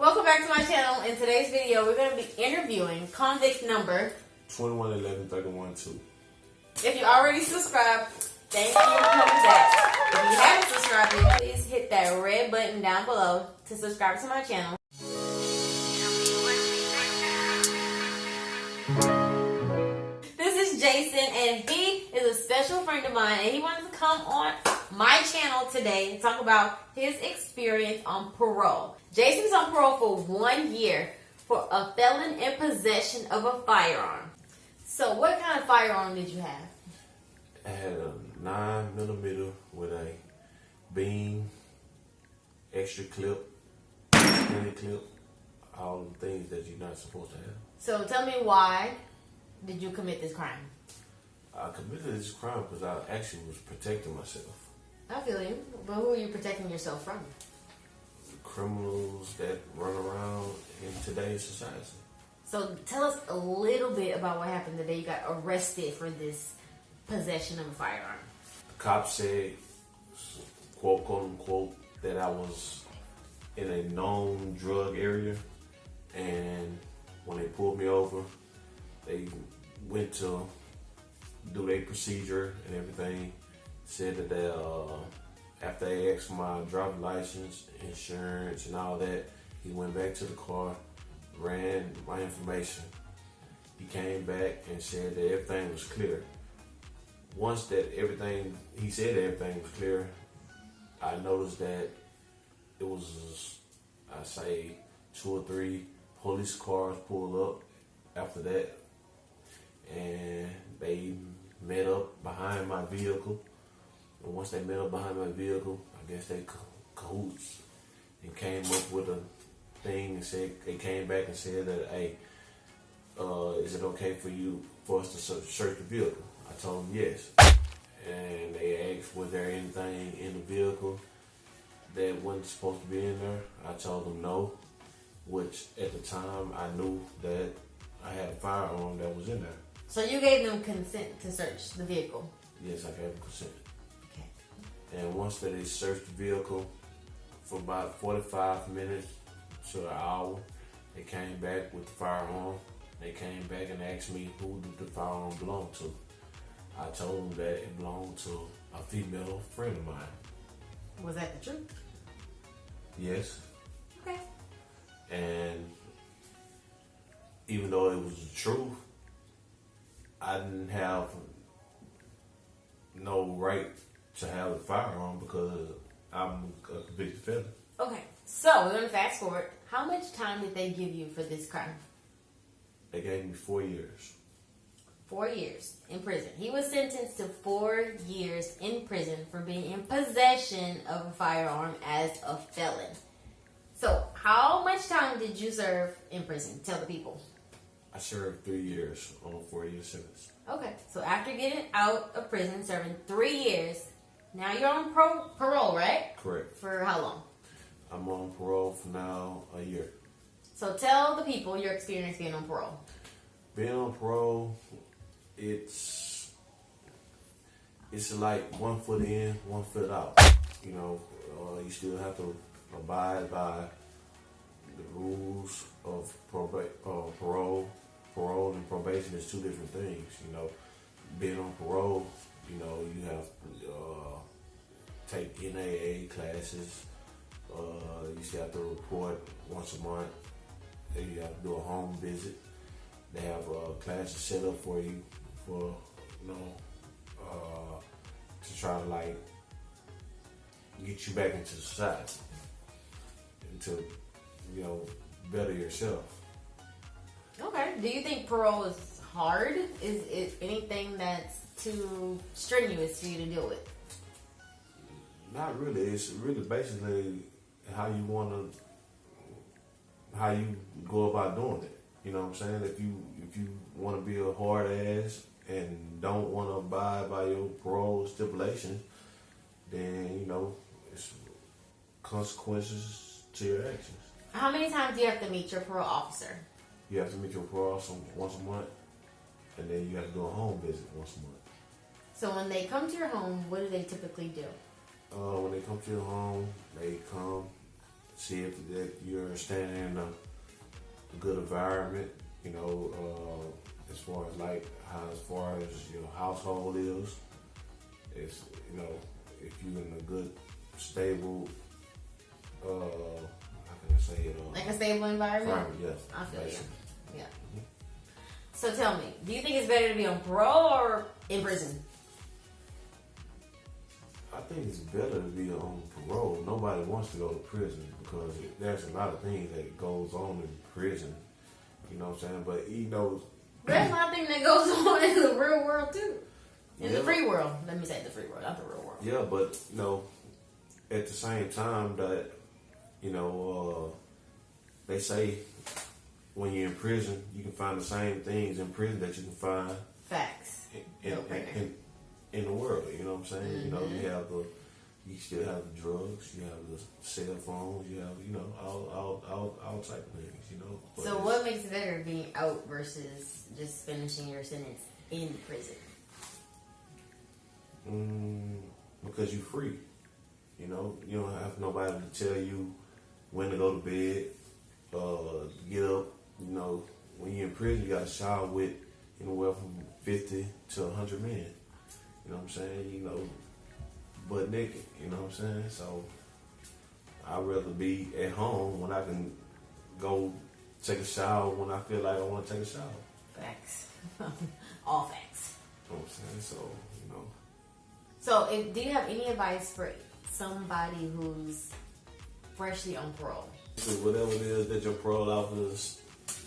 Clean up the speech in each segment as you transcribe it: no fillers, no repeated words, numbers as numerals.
Welcome back to my channel. In today's video, we're going to be interviewing convict number 211131-2. If you already subscribed, thank you for coming back. If you haven't subscribed yet, please hit that red button down below to subscribe to my channel. This is Jason, and he is a special friend of mine, and he wanted to come on my channel today and talk about his experience on parole. Jason's on parole for 1 year for a felon in possession of a firearm. So what kind of firearm did you have? I had a 9mm with a beam, extra clip, extended clip, all the things that you're not supposed to have. So tell me, why did you commit this crime? I committed this crime because I actually was protecting myself. I feel you, but who are you protecting yourself from? Criminals that run around in today's society. So tell us a little bit about what happened the day you got arrested for this possession of a firearm. The cops said, quote unquote, that I was in a known drug area, and when they pulled me over, they went to do their procedure and everything. Said that they, after they asked for my driver's license, insurance, and all that, he went back to the car, ran my information. He came back and said that everything was clear. Once he said that everything was clear, I noticed that it was, I say, 2 or 3 police cars pulled up after that, and they met up behind my vehicle. And once they met up behind my vehicle, I guess they cahoots and came up with a thing and said, they came back and said that, hey, is it okay for us to search the vehicle? I told them yes. And they asked, was there anything in the vehicle that wasn't supposed to be in there? I told them no, which at the time I knew that I had a firearm that was in there. So you gave them consent to search the vehicle? Yes, I gave them consent. Okay. And once they searched the vehicle for about 45 minutes to an hour, they came back with the firearm. They came back and asked me who did the firearm belong to. I told them that it belonged to a female friend of mine. Was that the truth? Yes. Okay. And even though it was the truth, I didn't have no right to have a firearm because I'm a convicted felon. Okay, so we're going to fast forward. How much time did they give you for this crime? They gave me 4 years. 4 years in prison. He was sentenced to 4 years in prison for being in possession of a firearm as a felon. So how much time did you serve in prison? Tell the people. I served 3 years on a 4-year sentence. Okay, so after getting out of prison, serving 3 years, now you're on parole, right? Correct. For how long? I'm on parole for now a year. So tell the people your experience being on parole. Being on parole, it's like 1 foot in, 1 foot out. You know, you still have to abide by the rules of parole. Parole and probation is 2 different things. You know, being on parole, you know, you have to take NAA classes. You still have to report once a month. You have to do a home visit. They have classes set up for you for, you know, to try to like get you back into society and to, you know, better yourself. Okay. Do you think parole is hard? Is it anything that's too strenuous for you to deal with? Not really. It's really basically how you go about doing it. You know what I'm saying? If you want to be a hard ass and don't want to abide by your parole stipulations, then, you know, it's consequences to your actions. How many times do you have to meet your parole officer? You have to meet your parole officer once a month, and then you have to do a home visit once a month. So when they come to your home, what do they typically do? When they come to your home, they come, see if that you're staying in a good environment. You know, as far as your household is, it's, you know, if you're in a good, stable, how can I say it? Like a stable environment? Yeah. I feel you. Yeah. So tell me, do you think it's better to be on parole or in prison? I think it's better to be on parole. Nobody wants to go to prison because there's a lot of things that goes on in prison. You know what I'm saying? But you know, there's a lot of things that goes on in the real world too. In yeah. the free world. Let me say the free world, not the real world. Yeah, but you know, at the same time that, you know, they say when you're in prison, you can find the same things in prison that you can find facts in the world. You know what I'm saying? Mm-hmm. You know, you still have the drugs, you have the cell phones, you have, you know, all type of things. You know. But so what makes it better being out versus just finishing your sentence in prison? Because you're free. You know, you don't have nobody to tell you when to go to bed, get up. You know, when you're in prison, you got to shower with anywhere from 50 to 100 men. You know what I'm saying? You know, butt naked. You know what I'm saying? So I'd rather be at home when I can go take a shower when I feel like I want to take a shower. Facts. All facts. You know what I'm saying? So, you know. So, do you have any advice for somebody who's freshly on parole? Whatever it is that your parole officers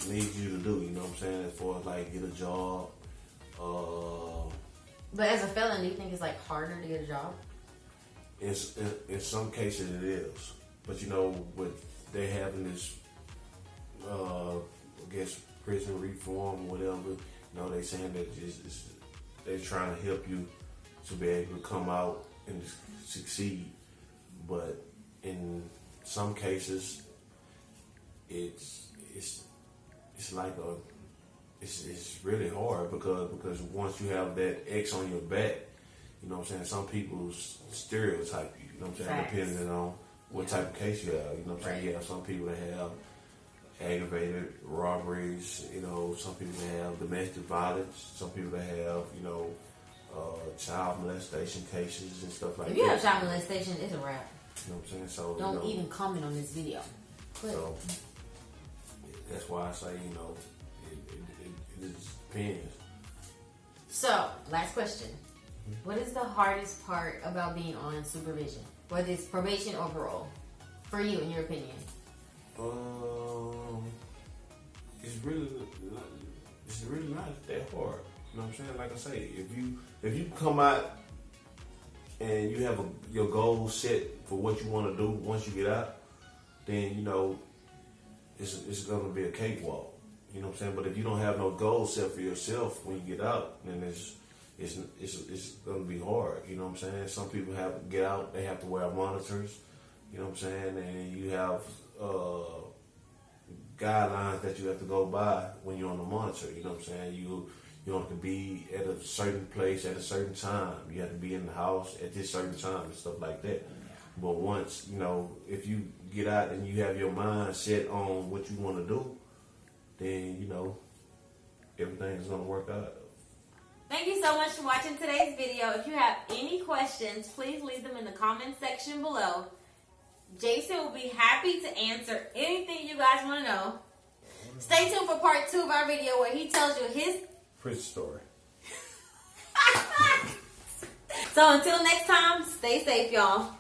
need you to do, you know what I'm saying? As far as like get a job. But as a felon, do you think it's like harder to get a job? In some cases it is. But you know, what they having this, I guess, prison reform, whatever, you know, they saying that they're trying to help you to be able to come out and succeed. But in some cases, it's really hard because once you have that X on your back, you know what I'm saying, some people stereotype you, you know what I'm saying, facts. Depending on what type of case you have, you know what I'm saying. Right. You have some people that have aggravated robberies, you know, some people that have domestic violence, some people that have, you know, child molestation cases and stuff like that. If you have child molestation, it's a wrap. You know what I'm saying? So don't even comment on this video. So that's why I say, you know, it just depends. So, last question. What is the hardest part about being on supervision? Whether it's probation or parole? For you, in your opinion? It's really not that hard. You know what I'm saying? Like I say, if you come out and you have your goal set for what you want to do once you get out, then you know it's gonna be a cakewalk. You know what I'm saying? But if you don't have no goal set for yourself when you get out, then it's gonna be hard. You know what I'm saying? Some people have to get out, they have to wear monitors. You know what I'm saying? And you have guidelines that you have to go by when you're on the monitor. You know what I'm saying? You have to be at a certain place at a certain time. You have to be in the house at this certain time and stuff like that. But once, you know, if you get out and you have your mind set on what you want to do, then, you know, everything is going to work out. Thank you so much for watching today's video. If you have any questions, please leave them in the comment section below. Jason will be happy to answer anything you guys want to know. Stay tuned for part 2 of our video where he tells you his prison story. So until next time, stay safe, y'all.